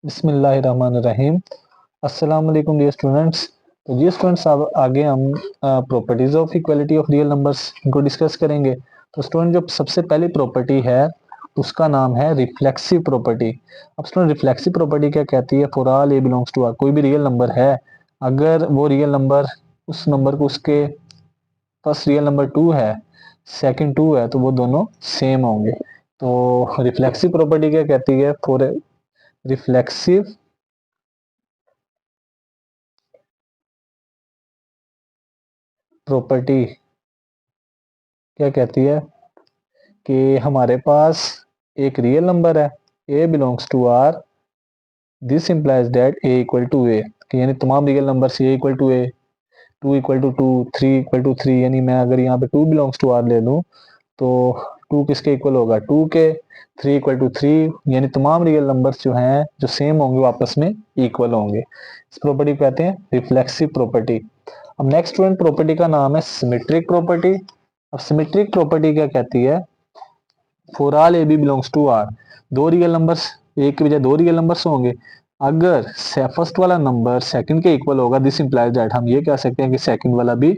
बिस्मिल्लाहिर्रहमानिर्रहीम। अस्सलाम वालेकुम डियर स्टूडेंट्स। तो डियर स्टूडेंट्स, अब आगे हम properties of equality of real numbers इनको डिस्कस करेंगे। तो स्टूडेंट, जो सबसे पहली प्रॉपर्टी है उसका नाम है रिफ्लेक्सिव प्रॉपर्टी। अब स्टूडेंट, रिफ्लेक्सिव प्रॉपर्टी क्या कहती है? For all A belongs to R, कोई भी रियल नंबर है, अगर वो रियल नंबर उस नंबर को उसके फर्स्ट रियल नंबर 2 है, सेकंड 2 है, तो वो दोनों सेम होंगे। तो रिफ्लेक्सिव प्रॉपर्टी क्या कहती है? फॉर रिफ्लेक्सिव प्रॉपर्टी क्या कहती है कि हमारे पास एक रियल नंबर है, A belongs to R, this implies that A equal to A, यानी तमाम रियल नंबर से A equal to A, two equal to two, three equal to three, यानी मैं अगर यहाँ पे टू बिलोंग्स टू आर ले लूँ तो टू किसके इक्वल होगा? टू के। थ्री इक्वल टू थ्री, यानी तमाम रियल नंबर्स जो हैं जो सेम होंगे वो आपस में इक्वल होंगे। इस प्रॉपर्टी को कहते हैं रिफ्लेक्सिव प्रॉपर्टी। अब नेक्स्ट वन प्रॉपर्टी का नाम है सिमेट्रिक प्रॉपर्टी। अब सिमेट्रिक प्रॉपर्टी क्या कहती है? For all A B belongs to R, दो रियल नंबर्स, एक के बजाय दो रियल नंबर्स होंगे, अगर फर्स्ट वाला नंबर सेकंड के इक्वल होगा, दिस इंप्लाइज दैट, हम ये कह सकते हैं कि सेकंड वाला भी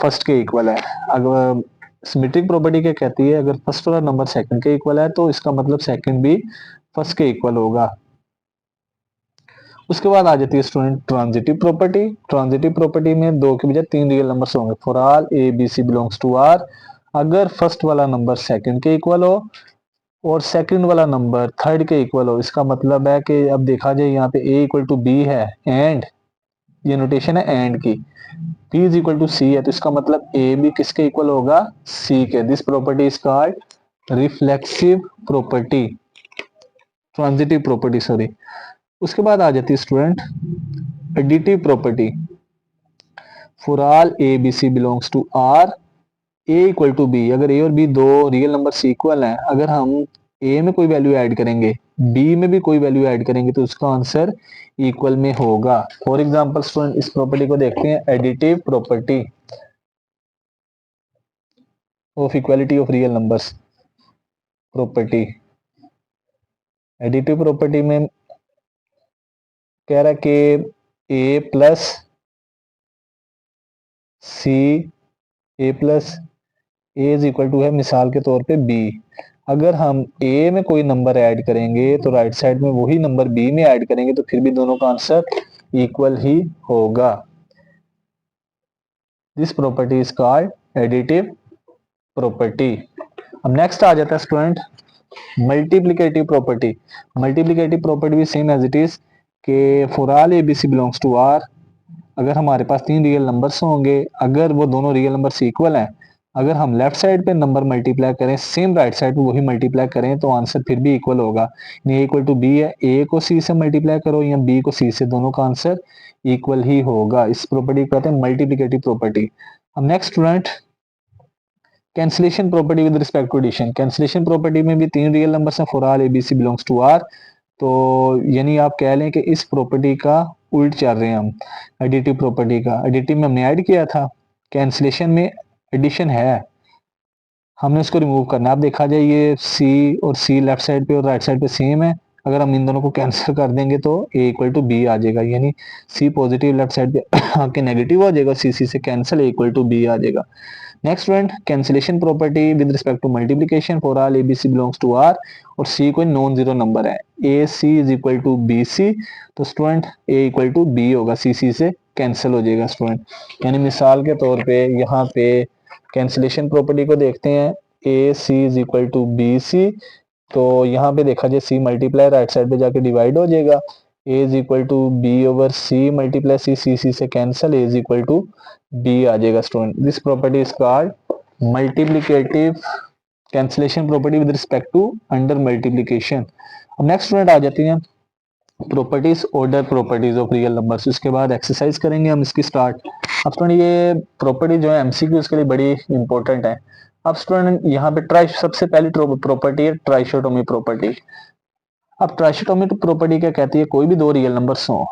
फर्स्ट के इक्वल है। अगर सिमेट्रिक प्रॉपर्टी क्या कहती है? अगर फर्स्ट वाला नंबर सेकंड के इक्वल है तो इसका मतलब सेकंड भी फर्स्ट के इक्वल होगा। उसके बाद आ जाती है student transitive property. Transitive property में दो के बजाय तीन रियल नंबर्स होंगे। For all A B C belongs to R, अगर फर्स्ट वाला नंबर सेकंड के इक्वल हो और सेकंड वाला नंबर थर्ड के इक्वल हो। इसका मतलब है कि अब देखा जाए यहाँ पे a इक्वल टू बी है एंड, ये नोटेशन है एंड की, b इज इक्वल टू सी है, तो इसका मतलब a भी किसके इक्वल होगा? c के। This property is called reflexive property, transitive property sorry. उसके बाद आ जाती है student additive property. For all A B C belongs to R, A equal to B, अगर ए और बी दो रियल नंबर इक्वल हैं, अगर हम ए में कोई वैल्यू ऐड करेंगे, बी में भी कोई वैल्यू ऐड करेंगे, तो उसका आंसर इक्वल में होगा। फॉर एग्जांपल स्टूडेंट, इस प्रॉपर्टी को देखते हैं, additive property of equality of real numbers property. Additive property में कह रहा है कि A plus C, A plus A is equal to है मिसाल के तौर पे बी। अगर हम ए में कोई नंबर ऐड करेंगे तो राइट साइड में वही नंबर बी में ऐड करेंगे, तो फिर भी दोनों का आंसर इक्वल ही होगा। This property is called additive property. अब नेक्स्ट आ जाता है student multiplicative property. Multiplicative property भी सेम एज इट इज के for all A B C belongs to R, अगर हमारे पास तीन रियल नंबर्स होंगे, अगर वो दोनों रियल नंबर्स इक्वल हैं, अगर हम लेफ्ट साइड पे नंबर मल्टीप्लाई करें, सेम राइट साइड पे वही मल्टीप्लाई करें, तो आंसर फिर भी इक्वल होगा। ए इक्वल टू बी है, ए को सी से मल्टीप्लाई करो या बी को सी से, दोनों का आंसर इक्वल ही होगा। इस प्रॉपर्टी को कहते हैं मल्टीप्लिकेटिव प्रॉपर्टी। अब next student cancellation property with respect to addition. Cancellation property में भी तीन रियल नंबर्स हैं, for all A B C belongs to R, तो यानी आप कह लें कि इस प्रॉपर्टी का उल्ट चल रहे हैं हम। एडिटिव प्रॉपर्टी का, एडिटिव में हमने ऐड किया था, कैंसिलेशन में एडिशन है, हमने उसको रिमूव करना है। अब देखा जाए ये सी और सी लेफ्ट साइड पे और राइट साइड पे सेम है, अगर हम इन दोनों को कैंसिल कर देंगे तो ए इक्वल टू बी आ जाएगा, यानी सी पॉजिटिव लेफ्ट साइड पे आके नेगेटिव हो जाएगा, सी सी से cancel, A equal to B आ जाएगा। Next student cancellation property with respect to multiplication. For all A B C belongs to R और सी कोई नॉन जीरो नंबर है, A C is equal to B C, तो student A equal to B होगा, C C से cancel हो जाएगा student. यानी मिसाल के तौर पे यहाँ पे कैंसिलेशन प्रॉपर्टी को देखते हैं, A C is equal to B C, तो यहाँ पे देखा जाए सी मल्टीप्लाई राइट साइड पे जाके डिवाइड हो जाएगा, A is equal to B over C multiply C, C C से cancel, A is equal to B आ जाएगा student. This property is called multiplicative cancellation property with respect to under multiplication. अब next student आ जाती हैं properties, order properties of real numbers. उसके बाद exercise करेंगे हम इसकी स्टार्ट। अब स्टूडेंट ये प्रॉपर्टी जो है एमसीक्यू के लिए बड़ी इंपॉर्टेंट है। अब स्टूडेंट यहाँ पे ट्राई सबसे पहली प्रॉपर्टी है ट्राइशोटोमी प्रॉपर्टी। अब ट्राइशोटोमी प्रॉपर्टी क्या कहती है? कोई भी दो रियल नंबर्स हो,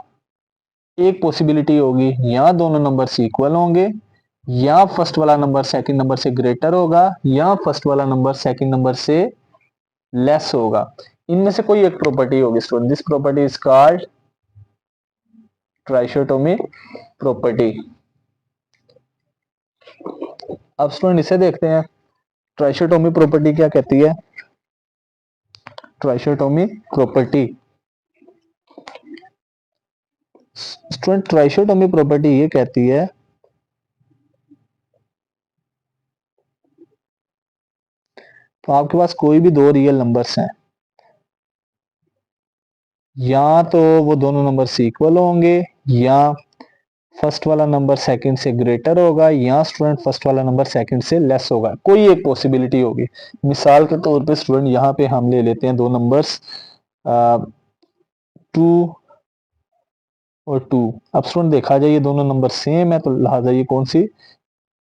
एक पॉसिबिलिटी होगी या दोनों नंबर्स इक्वल होंगे, या फर्स्ट वाला नंबर सेकंड नंबर से ग्रेटर होगा, या फर्स्ट वाला नंबर सेकंड नंबर से लेस होगा। इनमें से कोई एक प्रॉपर्टी होगी student, this property is called trichotomy property. अब स्टूडेंट इसे देखते हैं, ट्राइशोटोमी प्रॉपर्टी क्या कहती है। Trichotomy property student, trichotomy property ये कहती है तो आपके पास कोई भी दो रियल नंबर्स हैं, या तो वो दोनों नंबर इक्वल होंगे, या फर्स्ट वाला नंबर सेकंड से ग्रेटर होगा, या स्टूडेंट फर्स्ट वाला नंबर सेकंड से लेस होगा, कोई एक पॉसिबिलिटी होगी। मिसाल के तौर पे स्टूडेंट यहाँ पे हम ले लेते हैं दो नंबर्स 2 और 2। अब स्टूडेंट देखा जाए ये दोनों नंबर सेम है, तो लिहाजा ये कौन सी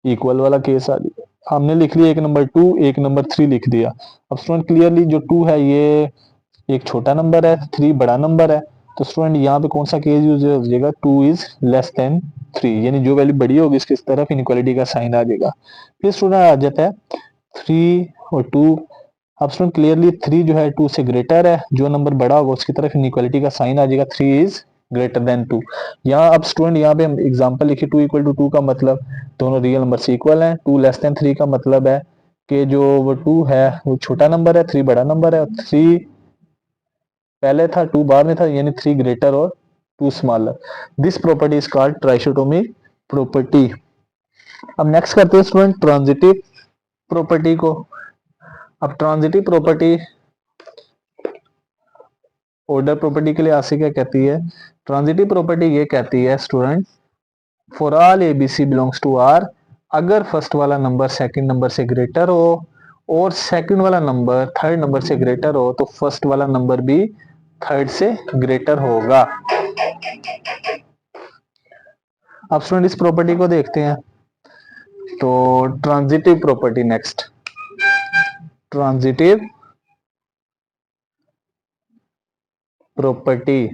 इक्वल वाला केस आ गया। हमने लिख लिया एक नंबर 2, एक नंबर 3 लिख दिया। अब स्टूडेंट क्लियरली जो 2 है ये एक छोटा नंबर है, 3 बड़ा नंबर है, तो स्टूडेंट यहाँ पे कौन सा केस यूज हो जाएगा, 2 इज लेस देन 3, यानी जो वैल्यू बड़ी होगी इसकी तरफ इनइक्वालिटी का साइन आ जाएगा। फिर स्टूडेंट आ जाता है 3 और 2। अब स्टूडेंट क्लियरली 3 जो है 2 से ग्रेटर है, जो नंबर बड़ा होगा उसकी तरफ इनइक्वालिटी का साइन आ जाएगा, 3 इज ग्रेटर देन 2। यहाँ अब स्टूडेंट यहाँ पे हम एग्जांपल लिखे 2 इक्वल टू 2 का मतलब दोनों रियल नंबर से इक्वल हैं, 2 लेस देन 3 का मतलब है कि जो वो 2 है वो छोटा नंबर है, 3 बड़ा नंबर है, और 3 पहले था 2 बाद में था, यानी 3 ग्रेटर और 2 smaller. This property is called trichotomy property. अब नेक्स्ट करते हैं स्टूडेंट ट्रांजिटिव प्रॉपर्टी को। अब ट्रांजिटिव प्रॉपर्टी ऑर्डर प्रॉपर्टी के लिए आसे क्या कहती है, ट्रांजिटिव प्रॉपर्टी ये कहती है student for all ABC belongs to R, अगर फर्स्ट वाला नंबर सेकंड नंबर से ग्रेटर हो और सेकंड वाला नंबर थर्ड नंबर से ग्रेटर हो, तो फर्स्ट वाला नंबर भी थर्ड से ग्रेटर होगा। अब स्टूडेंट इस प्रॉपर्टी को देखते हैं, तो transitive property next, transitive property.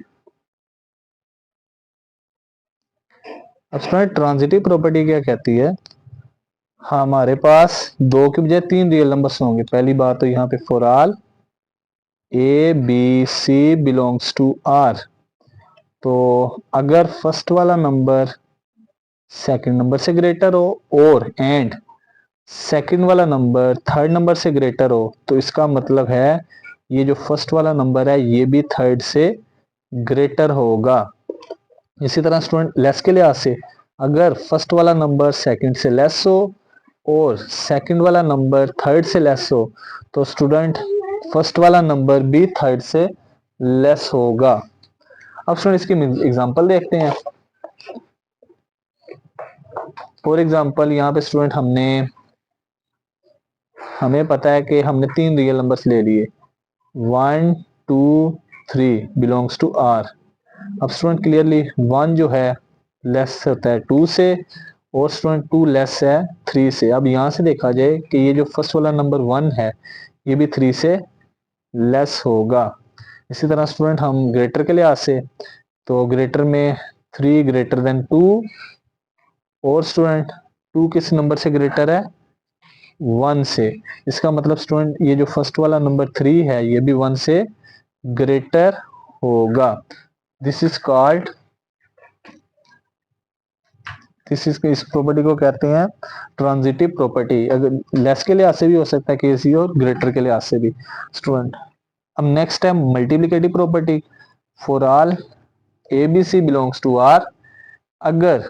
अब स्टूडेंट ट्रांजिटिव प्रॉपर्टी क्या कहती है, हमारे पास दो के बजाय तीन रियल नंबर्स होंगे। पहली बात तो यहाँ पे for all A B C belongs to R, तो अगर फर्स्ट वाला नंबर सेकंड नंबर से ग्रेटर हो और एंड सेकंड वाला नंबर थर्ड नंबर से ग्रेटर हो, तो इसका मतलब है ये जो फर्स्ट वाला नंबर है ये भी थर्ड से ग्रेटर होगा। इसी तरह स्टूडेंट लेस के लिहाज से अगर फर्स्ट वाला नंबर सेकंड से लेस हो और सेकंड वाला नंबर थर्ड से लेस हो, तो स्टूडेंट फर्स्ट वाला नंबर भी थर्ड से लेस होगा। अब स्टूडेंट इसकी एग्जांपल देखते हैं। फॉर एग्जांपल यहाँ पे स्टूडेंट हमें पता है कि हमने तीन रियल नंबर्स ले लिए, 1 2 3 बिलोंग्स टू आर। अब स्टूडेंट क्लियरली 1 जो है लेस होता है 2 से, और स्टूडेंट 2 लेस है 3 से। अब यहाँ से देखा जाए कि ये जो फर्स्ट वाला नंबर 1 है ये भी 3 से लेस होगा। इसी तरह स्टूडेंट हम ग्रेटर के लिहाज से, तो ग्रेटर में 3 ग्रेटर देन 2, और स्टूडेंट 2 किस नंबर से ग्रेटर है, 1 से। इसका मतलब स्टूडेंट ये जो फर्स्ट वाला नंबर 3 है ये भी 1 से ग्रेटर होगा। दिस इज कॉल्ड, इस प्रॉपर्टी को कहते हैं ट्रांजिटिव प्रॉपर्टी। अगर लेस के लिहाज से भी हो सकता है केस ये, और ग्रेटर के लिहाज से भी स्टूडेंट। अब नेक्स्ट है multiplicative property. For all A B C belongs to R, अगर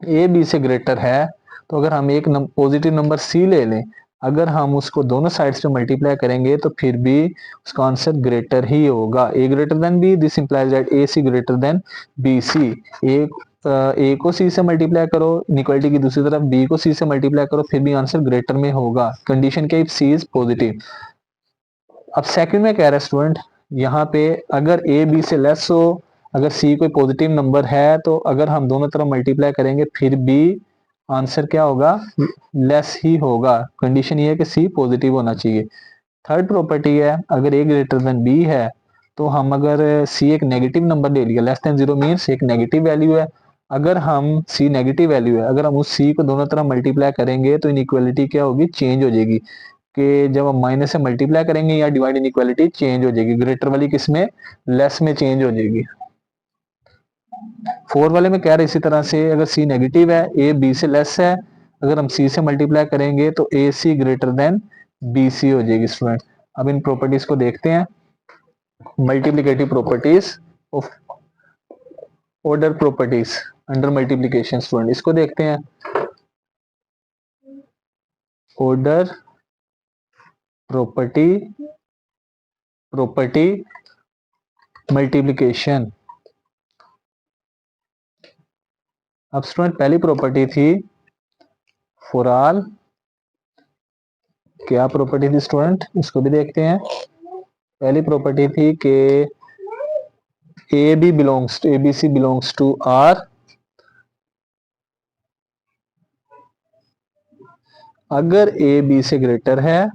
ए बी से ग्रेटर है, तो अगर हम एक पॉजिटिव नंबर सी ले लें, अगर हम उसको दोनों साइड्स पे मल्टीप्लाई करेंगे तो फिर भी उसका आंसर ग्रेटर ही होगा। A greater than B, this implies that A C greater than B C. A को सी से मल्टीप्लाई करो इनइक्वालिटी की दूसरी तरफ, बी को सी से मल्टीप्लाई करो, फिर भी आंसर ग्रेटर में होगा। कंडीशन क्या, इफ सी इज पॉजिटिव। अब सेकंड में कह रहा है स्टूडेंट यहाँ पे अगर ए बी से लेस हो, अगर सी कोई पॉजिटिव नंबर है, तो अगर हम दोनों तरफ मल्टीप्लाई करेंगे फिर भी आंसर क्या होगा, लेस ही होगा। कंडीशन ये है कि सी पॉजिटिव होना चाहिए। थर्ड प्रॉपर्टी है अगर ए ग्रेटर देन बी है, तो हम अगर सी एक नेगेटिव नंबर ले लिया, लेस देन जीरो मीन्स एक नेगेटिव वैल्यू है, अगर हम सी नेगेटिव वैल्यू है, अगर हम उस सी को दोनों तरफ मल्टीप्लाई करेंगे तो इनइक्वालिटी क्या होगी, चेंज हो जाएगी। कि जब हम माइनस से मल्टीप्लाई करेंगे या डिवाइड इनइक्वालिटी चेंज हो जाएगी, ग्रेटर वाली किस में, लेस में चेंज हो जाएगी। 4 वाले में कह रहे इसी तरह से अगर सी नेगेटिव है, ए बी से लेस है, अगर हम सी से मल्टीप्लाई करेंगे तो A C greater than B C हो जाएगी स्टूडेंट। अब इन प्रॉपर्टीज को देखते हैं, multiplicative properties of order properties under multiplication student, इसको देखते हैं। Order property property multiplication. अब स्टूडेंट पहली प्रॉपर्टी थी फॉर ऑल, क्या प्रॉपर्टी थी स्टूडेंट, इसको भी देखते हैं। पहली प्रॉपर्टी थी कि A B belongs to, A B C belongs to R अगर ए बी से ग्रेटर है,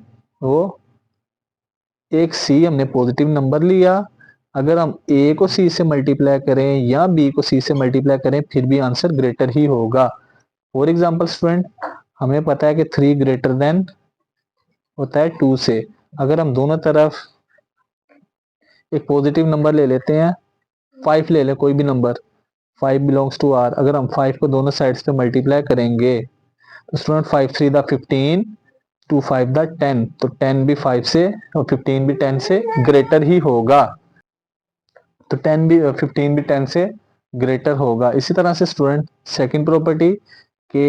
वो एक सी हमने पॉजिटिव नंबर लिया, अगर हम ए को सी से मल्टीप्लाई करें या बी को सी से मल्टीप्लाई करें फिर भी आंसर ग्रेटर ही होगा। फॉर एग्जांपल स्टूडेंट, हमें पता है कि 3 ग्रेटर देन होता है 2 से, अगर हम दोनों तरफ एक पॉजिटिव नंबर ले लेते हैं, 5 ले लें कोई भी नंबर, 5 बिलोंग्स टू आर, अगर हम 5 को दोनों साइड्स पे मल्टीप्लाई करेंगे तो स्टूडेंट 5 3 दा 15, 2 5 दा 10, तो 10 भी 5 से और 15 भी 10 से ग्रेटर ही होगा, तो 10 भी 15 भी 10 से ग्रेटर होगा। इसी तरह से स्टूडेंट सेकंड प्रॉपर्टी के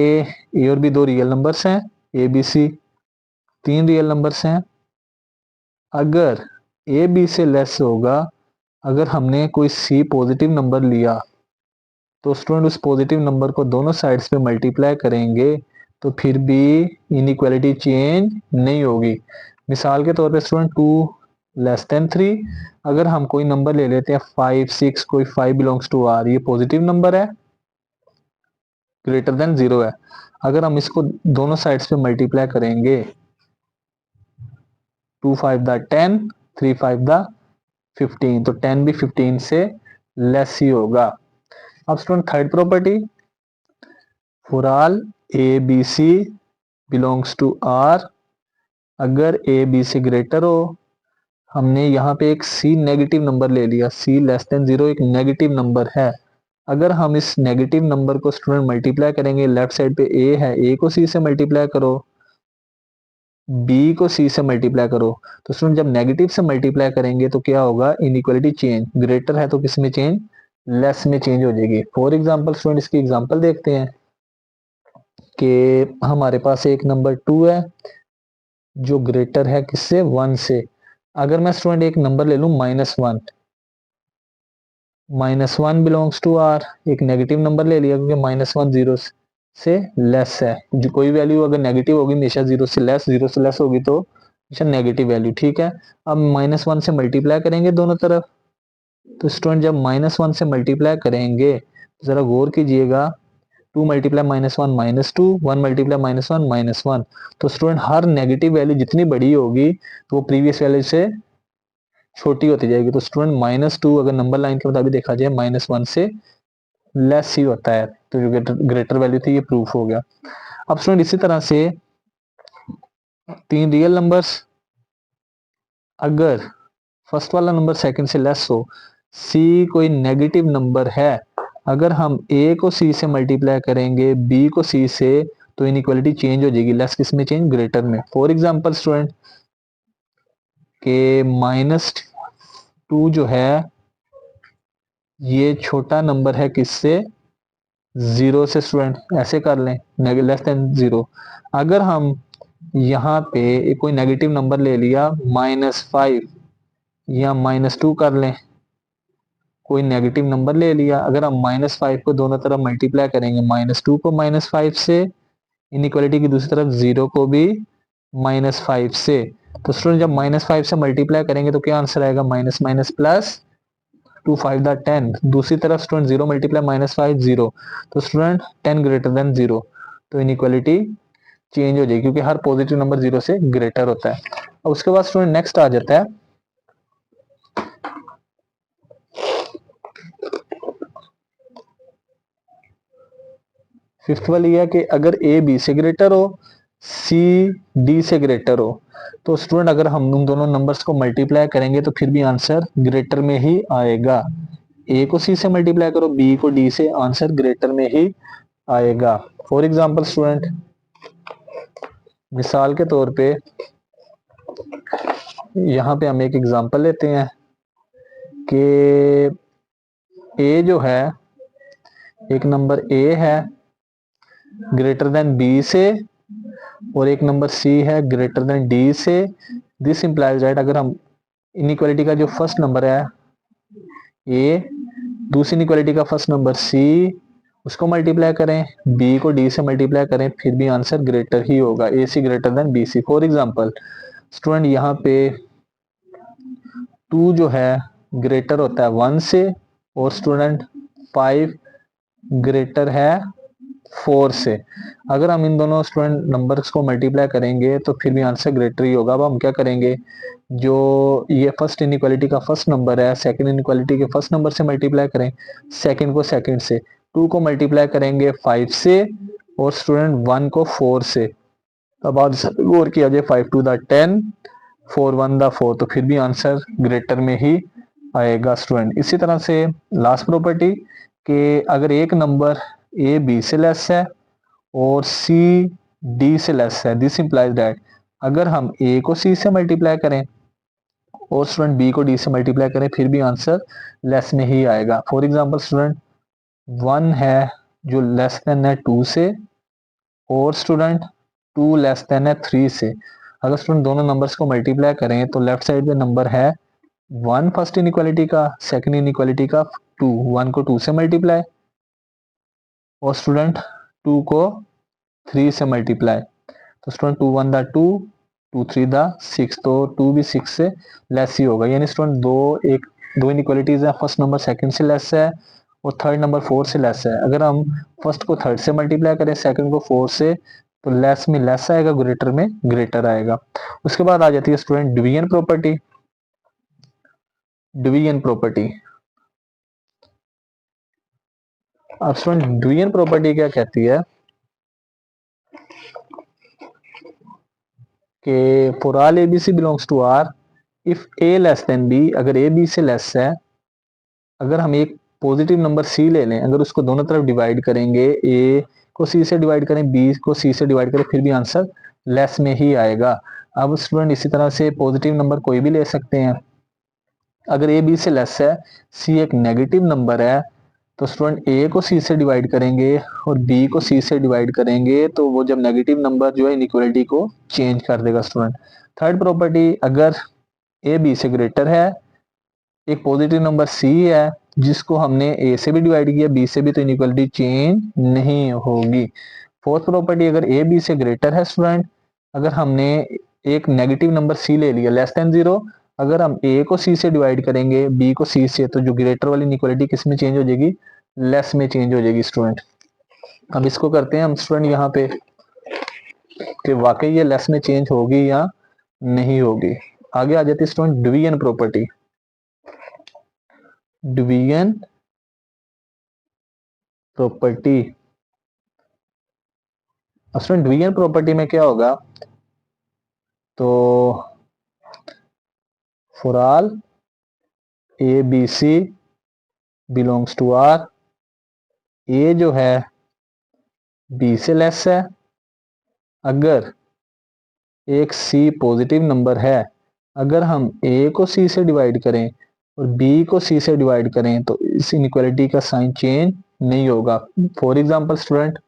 ए और बी दो रियल नंबर्स हैं, A B C 3 real numbers हैं, अगर ए बी से लेस होगा, अगर हमने कोई सी पॉजिटिव नंबर लिया तो स्टूडेंट उस पॉजिटिव नंबर को दोनों साइड्स पे मल्टीप्लाई करेंगे तो फिर भी इनइक्वालिटी चेंज नहीं होगी। मिसाल के तौर पे स्टूडेंट 2 लेस देन 3, अगर हम कोई नंबर ले लेते हैं 5 6, कोई 5 बिलोंग्स टू आर, ये पॉजिटिव नंबर है, ग्रेटर देन 0 है, अगर हम इसको दोनों साइड्स पे मल्टीप्लाई करेंगे 2 5 दा 10, 3 5 दा 15, तो 10 भी 15 से लेस ही होगा। अब student third property, for all A B C belongs to R अगर ए बी से ग्रेटर हो, हमने यहाँ पे एक सी नेगेटिव नंबर ले लिया, सी लेस देन 0 एक नेगेटिव नंबर है, अगर हम इस नेगेटिव नंबर को स्टूडेंट मल्टीप्लाई करेंगे, लेफ्ट साइड पे ए है, ए को सी से मल्टीप्लाई करो, बी को सी से मल्टीप्लाई करो, तो स्टूडेंट जब नेगेटिव से मल्टीप्लाई करेंगे तो क्या होगा, इनइक्वालिटी चेंज, ग्रेटर है तो किस में चेंज, लेस में चेंज हो जाएगी। फॉर एग्जांपल स्टूडेंट इसकी एग्जांपल देखते हैं कि हमारे पास एक नंबर 2 है जो ग्रेटर है किससे, 1 से, अगर मैं स्टूडेंट एक नंबर ले लूं -1, -1 बिलोंग्स टू आर, एक नेगेटिव नंबर ले लिया क्योंकि -1 0 से लेस है, जो कोई वैल्यू अगर नेगेटिव होगी हमेशा 0 से लेस, 0 से लेस होगी तो हमेशा नेगेटिव वैल्यू, ठीक है। अब -1 से मल्टीप्लाई करेंगे दोनों तरफ, तो स्टूडेंट जब -1 से मल्टीप्लाई करेंगे तो जरा गौर कीजिएगा, 2 मल्टीप्लाई -1 -2, 1 मल्टीप्लाई -1 -1, तो स्टूडेंट हर नेगेटिव वैल्यू जितनी बड़ी होगी तो वो प्रीवियस वैल्यू से छोटी होती जाएगी, तो स्टूडेंट -2 अगर नंबर लाइन के मुताबिक देखा जाए -1 से लेस ही होता है, तो जो ग्रेटर वैल्यू थी ये प्रूफ हो गया। अब स्टूडेंट इसी तरह से 3 रियल नंबर्स, अगर फर्स्ट वाला नंबर सेकंड से लेस हो, सी कोई नेगेटिव नंबर है, अगर हम ए को सी से मल्टीप्लाई करेंगे बी को सी से तो इनइक्वालिटी चेंज हो जाएगी, लेस किस में चेंज, ग्रेटर में। फॉर एग्जांपल स्टूडेंट के -2 जो है ये छोटा नंबर है किससे, 0 से, स्टूडेंट ऐसे कर लें, लेस देन 0, अगर हम यहाँ पे कोई नेगेटिव नंबर ले लिया -5 या -2 कर लें, कोई नेगेटिव नंबर ले लिया, अगर हम -5 को दोनों तरफ मल्टीप्लाई करेंगे, -2 को -5 से, इनइक्वालिटी की दूसरी तरफ 0 को भी -5 से, तो स्टूडेंट जब -5 से मल्टीप्लाई करेंगे तो क्या आंसर आएगा, माइनस माइनस प्लस, 2 5 दा 10, दूसरी तरफ स्टूडेंट 0 मल्टीप्लाई -5 0, तो स्टूडेंट 10 ग्रेटर देन 0, तो इनइक्वालिटी चेंज हो जाएगी क्योंकि हर पॉजिटिव नंबर 0 से ग्रेटर होता है। और उसके बाद स्टूडेंट नेक्स्ट आ जाता है फिफ्थ वाली है कि अगर ए बी से ग्रेटर हो, सी डी से ग्रेटर हो, तो स्टूडेंट अगर हम उन दोनों नंबर्स को मल्टीप्लाई करेंगे तो फिर भी आंसर ग्रेटर में ही आएगा। ए को सी से मल्टीप्लाई करो, बी को डी से, आंसर ग्रेटर में ही आएगा। फॉर एग्जाम्पल स्टूडेंट, मिसाल के तौर पे यहाँ पे हम एक एग्जांपल लेते हैं कि ए जो है, एक नंबर ए है ग्रेटर देन बी से, और एक नंबर सी है ग्रेटर देन डी से। दिस इंप्लाइज दैट अगर हम इनइक्वालिटी का जो फर्स्ट नंबर है ए, दूसरी इनइक्वालिटी का फर्स्ट नंबर सी, उसको मल्टीप्लाई करें, बी को डी से मल्टीप्लाई करें, फिर भी आंसर ग्रेटर ही होगा, A C greater than B C. For example student, यहाँ पे 2 जो है ग्रेटर होता है 1 से, और स्टूडेंट 5 ग्रेटर है 4 से। अगर हम इन दोनों स्टूडेंट नंबर्स को मल्टीप्लाई करेंगे तो फिर भी आंसर ग्रेटर ही होगा। अब हम क्या करेंगे, जो ये फर्स्ट इनइक्वालिटी का फर्स्ट नंबर है, सेकंड इनइक्वालिटी के फर्स्ट नंबर से मल्टीप्लाई करें, सेकंड को सेकंड से, 2 को मल्टीप्लाई करेंगे 5 से, और स्टूडेंट 1 को 4 से। अब आज गौर किया जाए, 5 टू द 10, 4 1 द 4, तो फिर भी आंसर ग्रेटर में ही आएगा स्टूडेंट। इसी तरह से लास्ट प्रॉपर्टी कि अगर एक नंबर ए बी से लेस है और सी डी से लेस है, दिस इंप्लाइज दैट अगर हम ए को सी से मल्टीप्लाई करें और स्टूडेंट बी को डी से मल्टीप्लाई करें, फिर भी आंसर लेस में ही आएगा। फॉर एग्जांपल स्टूडेंट, 1 है जो लेस देन है 2 से, और स्टूडेंट 2 लेस देन है 3 से। अगर स्टूडेंट दोनों नंबर्स को मल्टीप्लाई करें तो लेफ्ट साइड में नंबर है 1 फर्स्ट इनइक्वालिटी का, सेकंड इनइक्वालिटी का 2, 1 को 2 से मल्टीप्लाई, और स्टूडेंट 2 को 3 से मल्टीप्लाई, तो स्टूडेंट 2 1 द 2, 2 3 द 6, तो 2 भी 6 से लेस ही होगा। यानी स्टूडेंट दो इनइक्वालिटीज है, फर्स्ट नंबर सेकंड से लेस है और थर्ड नंबर 4 से लेस है। अगर हम फर्स्ट को थर्ड से मल्टीप्लाई करें, सेकंड को 4 से, तो लेस में लेस आएगा, ग्रेटर में ग्रेटर आएगा। उसके बाद आ जाती है student division property. Division property, अब स्टूडेंट डिवीजन प्रॉपर्टी क्या कहती है कि for all A B C belongs to R, if A less than B, अगर ए बी से लेस है, अगर हम एक पॉजिटिव नंबर सी ले लें, अगर उसको दोनों तरफ डिवाइड करेंगे, ए को सी से डिवाइड करें, बी को सी से डिवाइड करें, फिर भी आंसर लेस में ही आएगा। अब स्टूडेंट इसी तरह से पॉजिटिव नंबर कोई भी ले सकते हैं। अगर ए बी से लेस है, सी एक नेगेटिव नंबर है, तो स्टूडेंट ए को सी से डिवाइड करेंगे और बी को सी से डिवाइड करेंगे, तो वो जब नेगेटिव नंबर जो है इनइक्वालिटी को चेंज कर देगा स्टूडेंट। थर्ड प्रॉपर्टी, अगर ए बी से ग्रेटर है, एक पॉजिटिव नंबर सी है जिसको हमने ए से भी डिवाइड किया, बी से भी, तो इनइक्वालिटी चेंज नहीं होगी। फोर्थ प्रॉपर्टी, अगर ए बी से ग्रेटर है स्टूडेंट, अगर हमने एक नेगेटिव नंबर सी ले लिया लेस देन 0, अगर हम ए को सी से डिवाइड करेंगे, बी को सी से, तो जो ग्रेटर वाली इनइक्वालिटी किस में चेंज हो जाएगी, लेस में चेंज हो जाएगी स्टूडेंट। अब इसको करते हैं हम स्टूडेंट यहाँ पे कि वाकई ये लेस में चेंज होगी या नहीं होगी। आगे आ जाती है student division property. Division property, student division property में क्या होगा, तो for all A B C belongs to R, A जो है बी से लेस है, अगर एक सी पॉजिटिव नंबर है, अगर हम ए को सी से डिवाइड करें और बी को सी से डिवाइड करें, तो इस इनइक्वालिटी का साइन चेंज नहीं होगा। फॉर एग्जांपल स्टूडेंट,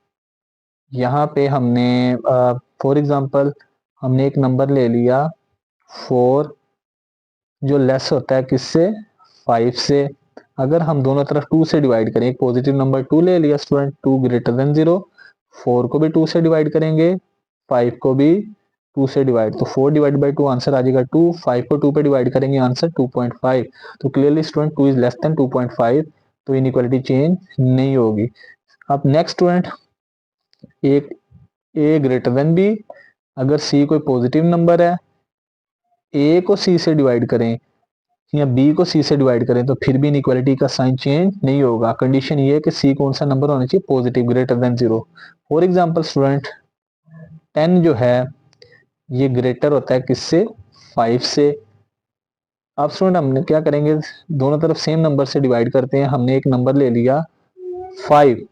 यहाँ पे हमने फॉर एग्जांपल हमने एक नंबर ले लिया 4 जो लेस होता है किससे, 5 से। अगर हम दोनों तरफ 2 से डिवाइड करें, एक पॉजिटिव नंबर 2 ले लिया स्टूडेंट, 2 ग्रेटर देन 0, 4 को भी 2 से डिवाइड करेंगे, 5 को भी 2 से डिवाइड, तो 4 डिवाइड बाई 2 आंसर आ जाएगा 2, 5 को 2 पे डिवाइड करेंगे, आंसर 2.5। तो clearly student 2 is less than 2.5, तो इनइक्वालिटी चेंज नहीं होगी। अब नेक्स्ट स्टूडेंट, एक ए ग्रेटर देन बी, अगर सी कोई पॉजिटिव नंबर है, ए को सी से डिवाइड करें या बी को सी से डिवाइड करें, तो फिर भी इनइक्वालिटी का साइन चेंज नहीं होगा। कंडीशन ये है कि सी कौन सा नंबर होना चाहिए, positive, greater than 0। For example student 10 जो है ये ग्रेटर होता है किससे, 5 से। अब स्टूडेंट हमने क्या करेंगे, दोनों तरफ सेम नंबर से डिवाइड करते हैं। हमने एक नंबर ले लिया 5,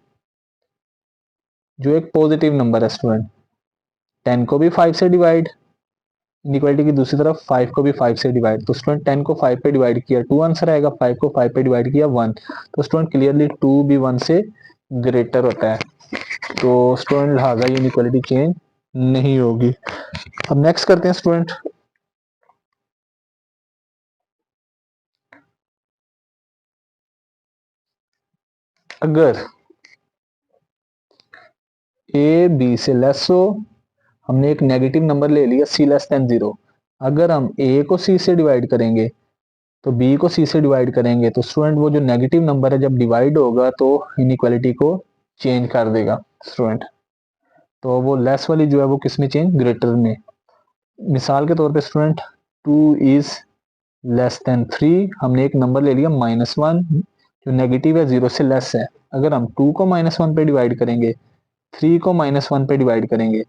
जो एक पॉजिटिव नंबर है स्टूडेंट। 10 को भी 5 से डिवाइड, इनइक्वालिटी की दूसरी तरफ 5 को भी 5 से डिवाइड। तो स्टूडेंट 10 को 5 पे डिवाइड किया 2 आंसर आएगा, 5 को 5 पे डिवाइड किया 1। तो स्टूडेंट क्लियरली 2 भी 1 से ग्रेटर होता है। तो स्टूडेंट लिहाजा ये इनइक्वालिटी चेंज नहीं होगी। अब नेक्स्ट करते हैं स्टूडेंट, अगर ए बी से लेस हो, हमने एक नेगेटिव नंबर ले लिया सी लेस देन 0। अगर हम ए को सी से डिवाइड करेंगे तो बी को सी से डिवाइड करेंगे, तो स्टूडेंट वो जो नेगेटिव नंबर है जब डिवाइड होगा तो इनइक्वालिटी को चेंज कर देगा स्टूडेंट। तो वो लेस वाली जो है वो किस में चेंज, ग्रेटर में। मिसाल के तौर पे स्टूडेंट 2 इज लेस देन 3, हमने एक नंबर ले लिया -1 जो नेगेटिव है, 0 से लेस है। अगर हम 2 को -1 पे डिवाइड करेंगे, 3 को -1 पे डिवाइड करेंगे,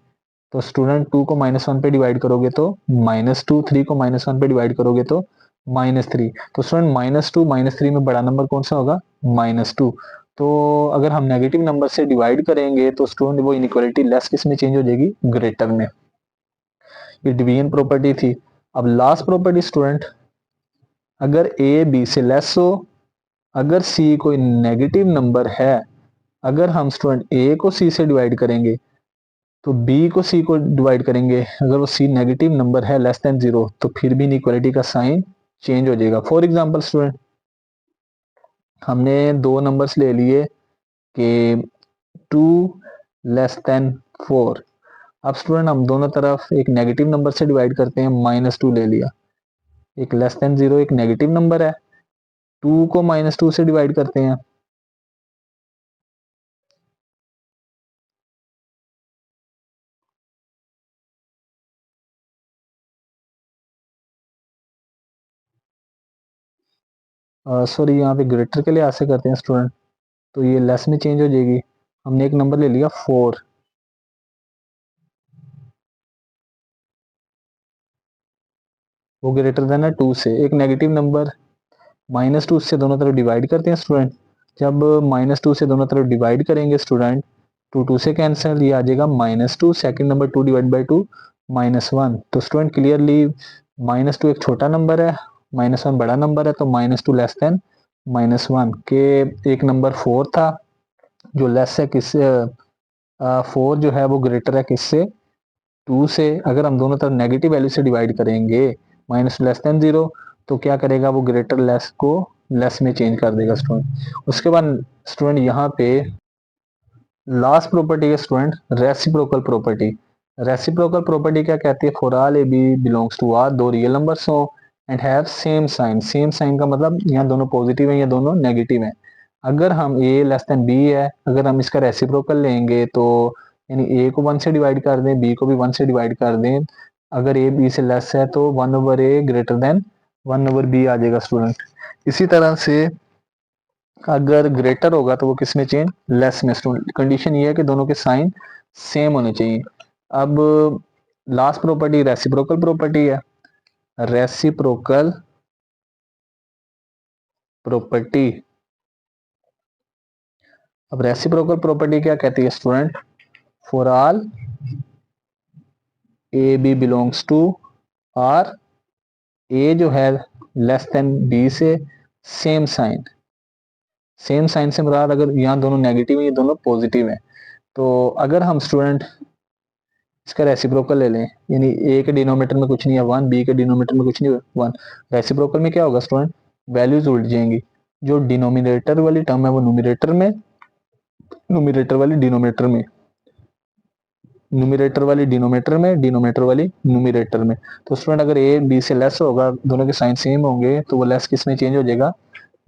तो स्टूडेंट 2 को -1 पे डिवाइड करोगे तो -2, 3 को -1 पे डिवाइड करोगे तो -3। तो स्टूडेंट -2 -3 में बड़ा नंबर कौन सा होगा, -2। तो अगर हम नेगेटिव नंबर से डिवाइड करेंगे तो स्टूडेंट वो इनइक्वालिटी लेस किस में चेंज हो जाएगी, ग्रेटर में। ये डिवीजन प्रॉपर्टी थी। अब लास्ट प्रॉपर्टी स्टूडेंट, अगर ए बी से लेस हो, अगर सी कोई नेगेटिव नंबर है, अगर हम स्टूडेंट ए को सी से डिवाइड करेंगे तो बी को सी को डिवाइड करेंगे, अगर वो सी नेगेटिव नंबर है लेस देन 0, तो फिर भी इनइक्वालिटी का साइन चेंज हो जाएगा। फॉर एग्जांपल स्टूडेंट, हमने दो नंबर्स ले लिए कि 2 लेस देन 4। अब स्टूडेंट हम दोनों तरफ एक नेगेटिव नंबर से डिवाइड करते हैं, -2 ले लिया। एक लेस देन 0 एक नेगेटिव नंबर है, 2 को -2 से डिवाइड करते हैं, सॉरी यहाँ पे ग्रेटर के लिए ऐसे करते हैं स्टूडेंट, तो ये लेस में चेंज हो जाएगी। हमने एक नंबर ले लिया 4, वो ग्रेटर देन है 2 से। एक नेगेटिव नंबर -2 से दोनों तरफ डिवाइड करते हैं स्टूडेंट। जब -2 से दोनों तरफ डिवाइड करेंगे स्टूडेंट, 2 2 से कैंसिल, ये आ जाएगा -2, सेकंड नंबर 2 डिवाइड बाई 2 -1। तो स्टूडेंट क्लियरली -2 एक छोटा नंबर है, -1 बड़ा नंबर है, तो -2 लेस देन -1 के। एक नंबर 4 था जो लेस है किससे, 4 जो है वो ग्रेटर है किससे, 2 से। अगर हम दोनों तरफ नेगेटिव वैल्यू से डिवाइड करेंगे, माइनस लेस देन 0, तो क्या करेगा वो ग्रेटर लेस को लेस में चेंज कर देगा स्टूडेंट। उसके बाद स्टूडेंट यहाँ पे लास्ट प्रॉपर्टी है student, reciprocal property. Reciprocal property क्या कहती है, for all A B belongs to R, दो रियल नंबर्स हो and have same sign. Same sign का मतलब यहाँ दोनों पॉजिटिव है या दोनों नेगेटिव है। अगर हम ए लेस देन बी है, अगर हम इसका रेसिप्रोकल लेंगे तो यानी ए को 1 से डिवाइड कर दें, बी को भी 1 से डिवाइड कर दें, अगर ए बी से लेस है तो 1/a ग्रेटर देन 1/b आ जाएगा स्टूडेंट। इसी तरह से अगर ग्रेटर होगा तो वो किस में चेंज, लेस में। स्टूडेंट कंडीशन ये है कि दोनों के साइन सेम होने चाहिए। अब लास्ट प्रॉपर्टी रेसिप्रोकल प्रॉपर्टी है। रेसिप्रोकल प्रॉपर्टी, अब रेसिप्रोकल प्रॉपर्टी क्या कहती है student, for all A B belongs to R, A जो है लेस देन बी से सेम साइन। सेम साइन से मुराद अगर यहाँ दोनों नेगेटिव है, ये दोनों पॉजिटिव है, तो अगर हम स्टूडेंट इसका रेसिप्रोकल ले लें, यानी ए के डिनोमीटर में कुछ नहीं है 1, बी के डिनोमीटर में कुछ नहीं है 1, रेसिप्रोकल में क्या होगा स्टूडेंट, वैल्यूज उल्ट जाएंगी। जो डिनोमिनेटर वाली टर्म है वो न्यूमिनेटर में, न्यूमिनेटर वाली डिनोमीटर में, न्यूमिनेटर वाली डिनोमीटर में, डिनोमीटर वाली न्यूमिनेटर में। तो स्टूडेंट अगर ए बी से लेस होगा, दोनों के साइन सेम होंगे, तो वो लेस किस में चेंज हो जाएगा,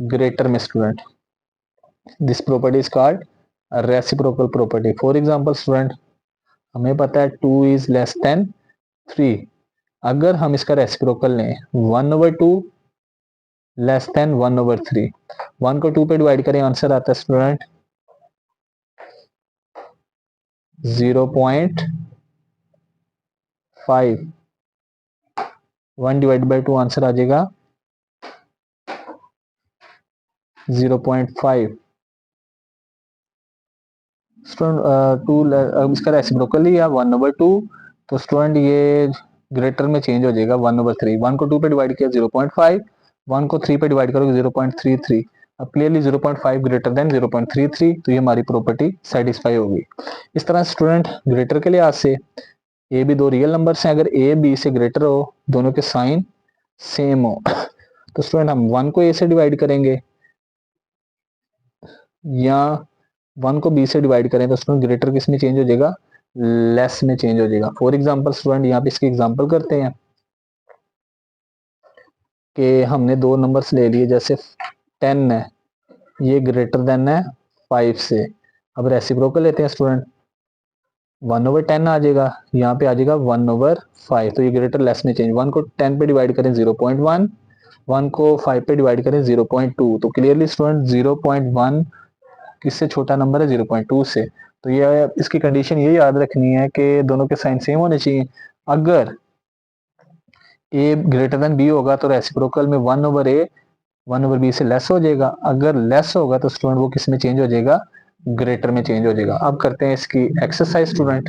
ग्रेटर में student. This property is called reciprocal property. For example student, हमें पता है 2 इज लेस देन 3, अगर हम इसका रेसिप्रोकल लें 1/2 लेस देन 1/3, 1 को 2 पे डिवाइड करें, आंसर आता है स्टूडेंट 0.5। 5, 1 डिवाइड बाई 2 आंसर आ जाएगा 0.5। स्टूडेंट टू, इसका रेसिप्रोकल लिया 1/2, तो स्टूडेंट ये ग्रेटर में चेंज हो जाएगा 1/3। 1 को 2 पे डिवाइड किया 0.5, 1 को 3 पे डिवाइड करोगे 0.33। अब क्लियरली 0.5 ग्रेटर देन 0.33, तो ये हमारी प्रॉपर्टी सेटिस्फाई होगी। इस तरह स्टूडेंट ग्रेटर के लिहाज से ए बी दो रियल नंबर्स हैं, अगर ए बी से ग्रेटर हो, दोनों के साइन सेम हो, तो स्टूडेंट हम 1 को ए से डिवाइड करेंगे या 1 को बी से डिवाइड करें, तो स्टूडेंट ग्रेटर किस में चेंज हो जाएगा, लेस में चेंज हो जाएगा। फॉर एग्जांपल स्टूडेंट यहाँ पे इसकी एग्जांपल करते हैं कि हमने दो नंबर्स ले लिए, जैसे 10 है, ये ग्रेटर देन है 5 से। अब रेसिप्रोकल लेते हैं स्टूडेंट, 1/10 आ जाएगा, यहाँ पे आ जाएगा 1/5, तो ये ग्रेटर लेस में चेंज। 1 को 10 पे डिवाइड करें 0.1, 1 को 5 पे डिवाइड करें 0.2, तो क्लियरली स्टूडेंट 0.1 किससे छोटा नंबर है, 0.2 से। तो ये इसकी कंडीशन ये याद रखनी है कि दोनों के साइन सेम होने चाहिए। अगर ए ग्रेटर देन बी होगा तो रेसिप्रोकल में 1/a 1/b से लेस हो जाएगा, अगर लेस होगा तो स्टूडेंट वो किस में चेंज हो जाएगा, ग्रेटर में चेंज हो जाएगा। अब करते हैं इसकी एक्सरसाइज स्टूडेंट।